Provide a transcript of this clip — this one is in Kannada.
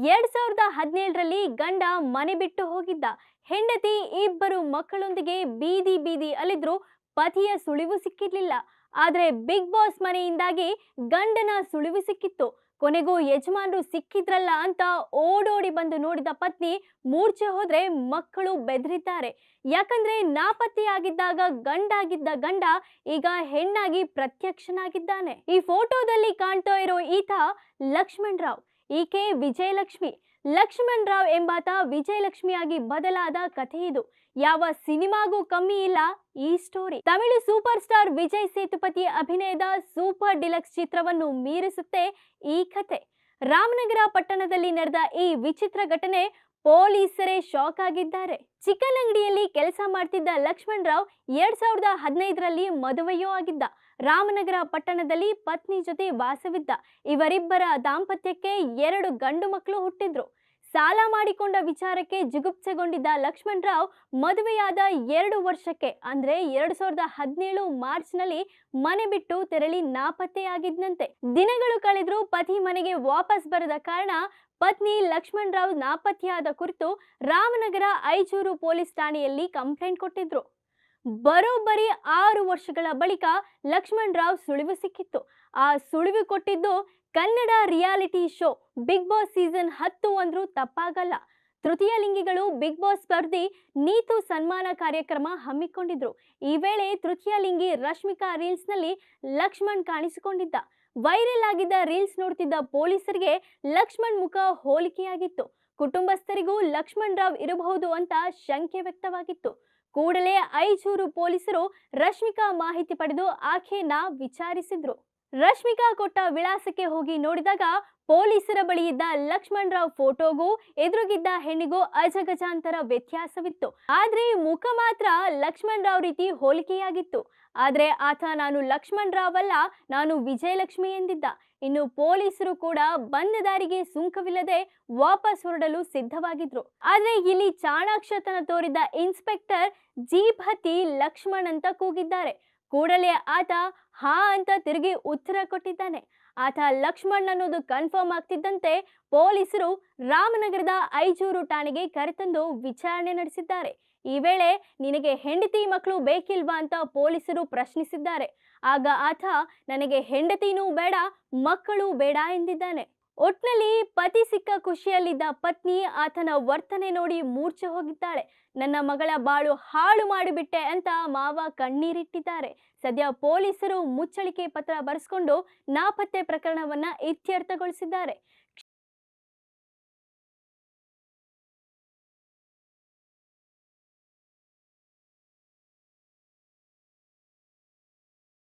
2017ರಲ್ಲಿ ಗಂಡ ಮನೆ ಬಿಟ್ಟು ಹೋಗಿದ್ದ. ಹೆಂಡತಿ ಇಬ್ಬರು ಮಕ್ಕಳೊಂದಿಗೆ ಬೀದಿ ಬೀದಿ ಅಲಿದ್ರು. ಪತಿಯ ಸುಳಿವು ಸಿಕ್ಕಿರ್ಲಿಲ್ಲ. ಆದ್ರೆ ಬಿಗ್ ಬಾಸ್ ಮನೆಯಿಂದಾಗಿ ಗಂಡನ ಸುಳಿವು ಸಿಕ್ಕಿತ್ತು. ಕೊನೆಗೂ ಯಜಮಾನರು ಸಿಕ್ಕಿದ್ರಲ್ಲ ಅಂತ ಓಡೋಡಿ ಬಂದು ನೋಡಿದ ಪತ್ನಿ ಮೂರ್ಛೆ ಹೋದ್ರೆ ಮಕ್ಕಳು ಬೆದರಿದ್ದಾರೆ. ಯಾಕಂದ್ರೆ ನಾಪತ್ತೆಯಾಗಿದ್ದಾಗ ಗಂಡ ಈಗ ಹೆಣ್ಣಾಗಿ ಪ್ರತ್ಯಕ್ಷನಾಗಿದ್ದಾನೆ. ಈ ಫೋಟೋದಲ್ಲಿ ಕಾಣ್ತಾ ಇರೋ ಈತ ಲಕ್ಷ್ಮಣ್ ರಾವ್, ಈಕೆ ವಿಜಯಲಕ್ಷ್ಮಿ. ಲಕ್ಷ್ಮಣ್ ರಾವ್ ಎಂಬಾತ ವಿಜಯಲಕ್ಷ್ಮಿಯಾಗಿ ಬದಲಾದ ಕಥೆ ಇದು. ಯಾವ ಸಿನಿಮಾಗೂ ಕಮ್ಮಿ ಇಲ್ಲ ಈ story. Tamil super star Vijay Sethupathi ಅಭಿನಯದ ಸೂಪರ್ ಡಿಲಕ್ಸ್ ಚಿತ್ರವನ್ನು ಮೀರಿಸುತ್ತೆ ಈ ಕಥೆ. ರಾಮನಗರ ಪಟ್ಟಣದಲ್ಲಿ ನಡೆದ ಈ ವಿಚಿತ್ರ ಘಟನೆ ಪೊಲೀಸರೇ ಶಾಕ್ ಆಗಿದ್ದಾರೆ. ಚಿಕನ್ ಅಂಗಡಿಯಲ್ಲಿ ಕೆಲಸ ಮಾಡ್ತಿದ್ದ ಲಕ್ಷ್ಮಣ್ ರಾವ್ 2015ರಲ್ಲಿ ಮದುವೆಯೂ ಆಗಿದ್ದ. ರಾಮನಗರ ಪಟ್ಟಣದಲ್ಲಿ ಪತ್ನಿ ಜೊತೆ ವಾಸವಿದ್ದ. ಇವರಿಬ್ಬರ ದಾಂಪತ್ಯಕ್ಕೆ 2 ಗಂಡು ಮಕ್ಕಳು ಹುಟ್ಟಿದ್ರು. ಸಾಲ ಮಾಡಿಕೊಂಡ ವಿಚಾರಕ್ಕೆ ಜಿಗುಪ್ಸೆಗೊಂಡಿದ್ದ ಲಕ್ಷ್ಮಣ್ ರಾವ್ ಮದುವೆಯಾದ 2 ವರ್ಷಕ್ಕೆ ಅಂದ್ರೆ 2017 ಮಾರ್ಚ್ನಲ್ಲಿ ಮನೆ ಬಿಟ್ಟು ತೆರಳಿ ನಾಪತ್ತೆಯಾಗಿದ್ದಂತೆ. ದಿನಗಳು ಕಳೆದ್ರೂ ಪತಿ ಮನೆಗೆ ವಾಪಸ್ ಬರದ ಕಾರಣ ಪತ್ನಿ ಲಕ್ಷ್ಮಣ್ ರಾವ್ ನಾಪತ್ತೆಯಾದ ಕುರಿತು ರಾಮನಗರ ಐಚೂರು ಪೊಲೀಸ್ ಠಾಣೆಯಲ್ಲಿ ಕಂಪ್ಲೇಂಟ್ ಕೊಟ್ಟಿದ್ರು. ಬರೋಬ್ಬರಿ 6 ವರ್ಷಗಳ ಬಳಿಕ ಲಕ್ಷ್ಮಣ್ ರಾವ್ ಸುಳಿವು ಸಿಕ್ಕಿತ್ತು. ಆ ಸುಳಿವು ಕೊಟ್ಟಿದ್ದು Kannada reality show Bigg Boss season 10 ಅಂದ್ರೂ ತಪ್ಪಾಗಲ್ಲ. ತೃತೀಯ ಲಿಂಗಿಗಳು ಬಿಗ್ ಬಾಸ್ ಸ್ಪರ್ಧಿ ನೀತು ಸನ್ಮಾನ ಕಾರ್ಯಕ್ರಮ ಹಮ್ಮಿಕೊಂಡಿದ್ರು. ಈ ವೇಳೆ ತೃತೀಯ ಲಿಂಗಿ ರಶ್ಮಿಕಾ ರೀಲ್ಸ್ ನಲ್ಲಿ ಲಕ್ಷ್ಮಣ್ ಕಾಣಿಸಿಕೊಂಡಿದ್ದ. ವೈರಲ್ ಆಗಿದ್ದ ರೀಲ್ಸ್ ನೋಡ್ತಿದ್ದ ಪೊಲೀಸರಿಗೆ ಲಕ್ಷ್ಮಣ್ ಮುಖ ಹೋಲಿಕೆಯಾಗಿತ್ತು. ಕುಟುಂಬಸ್ಥರಿಗೂ ಲಕ್ಷ್ಮಣ್ ರಾವ್ ಇರಬಹುದು ಅಂತ ಶಂಕೆ ವ್ಯಕ್ತವಾಗಿತ್ತು. ಕೂಡಲೇ ಐಚೂರು ಪೊಲೀಸರು ರಶ್ಮಿಕಾ ಮಾಹಿತಿ ಪಡೆದು ಆಕೆಯನ್ನ ವಿಚಾರಿಸಿದ್ರು. ರಶ್ಮಿಕಾ ಕೊಟ್ಟ ವಿಳಾಸಕ್ಕೆ ಹೋಗಿ ನೋಡಿದಾಗ ಪೊಲೀಸರ ಬಳಿ ಇದ್ದ ಲಕ್ಷ್ಮಣ್ ರಾವ್ ಫೋಟೋಗೂ ಎದುರುಗಿದ್ದ ಹೆಣ್ಣಿಗೂ ಅಜಗಜಾಂತರ ವ್ಯತ್ಯಾಸವಿತ್ತು. ಆದ್ರೆ ಮುಖ ಮಾತ್ರ ಲಕ್ಷ್ಮಣ್ ರಾವ್ ರೀತಿ ಹೋಲಿಕೆಯಾಗಿತ್ತು. ಆದ್ರೆ ಆತ ನಾನು ಲಕ್ಷ್ಮಣ್ ರಾವ್ ಅಲ್ಲ, ನಾನು ವಿಜಯಲಕ್ಷ್ಮಿ ಎಂದಿದ್ದ. ಇನ್ನು ಪೊಲೀಸರು ಕೂಡ ಬಂದ ದಾರಿಗೆ ಸುಂಕವಿಲ್ಲದೆ ವಾಪಸ್ ಹೊರಡಲು ಸಿದ್ಧವಾಗಿದ್ರು. ಆದ್ರೆ ಇಲ್ಲಿ ಚಾಣಾಕ್ಷತನ ತೋರಿದ ಇನ್ಸ್ಪೆಕ್ಟರ್ ಜೀಪ್ ಹತ್ತಿ ಲಕ್ಷ್ಮಣ್ ಅಂತ ಕೂಗಿದ್ದಾರೆ. ಕೂಡಲೇ ಆತ ಹಾ ಅಂತ ತಿರುಗಿ ಉತ್ತರ ಕೊಟ್ಟಿದ್ದಾನೆ. ಆತ ಲಕ್ಷ್ಮಣ್ ಅನ್ನೋದು ಕನ್ಫರ್ಮ್ ಆಗ್ತಿದ್ದಂತೆ ಪೊಲೀಸರು ರಾಮನಗರದ ಐಚೂರು ಠಾಣೆಗೆ ಕರೆತಂದು ವಿಚಾರಣೆ ನಡೆಸಿದ್ದಾರೆ. ಈ ವೇಳೆ ನಿನಗೆ ಹೆಂಡತಿ ಮಕ್ಕಳು ಬೇಕಿಲ್ವಾ ಅಂತ ಪೊಲೀಸರು ಪ್ರಶ್ನಿಸಿದ್ದಾರೆ. ಆಗ ಆತ ನನಗೆ ಹೆಂಡತಿನೂ ಬೇಡ ಮಕ್ಕಳು ಬೇಡ ಎಂದಿದ್ದಾನೆ. ಒಟ್ನಲ್ಲಿ ಪತಿ ಸಿಕ್ಕ ಖುಷಿಯಲ್ಲಿದ್ದ ಪತ್ನಿ ಆತನ ವರ್ತನೆ ನೋಡಿ ಮೂರ್ಛೆ ಹೋಗಿದ್ದಾಳೆ. ನನ್ನ ಮಗಳ ಬಾಳು ಹಾಳು ಮಾಡಿಬಿಟ್ಟೆ ಅಂತ ಮಾವ ಕಣ್ಣೀರಿಟ್ಟಿದ್ದಾರೆ. ಸದ್ಯ ಪೊಲೀಸರು ಮುಚ್ಚಳಿಕೆ ಪತ್ರ ಬರೆಸ್ಕೊಂಡು ನಾಪತ್ತೆ ಪ್ರಕರಣವನ್ನ ಇತ್ಯರ್ಥಗೊಳಿಸಿದ್ದಾರೆ.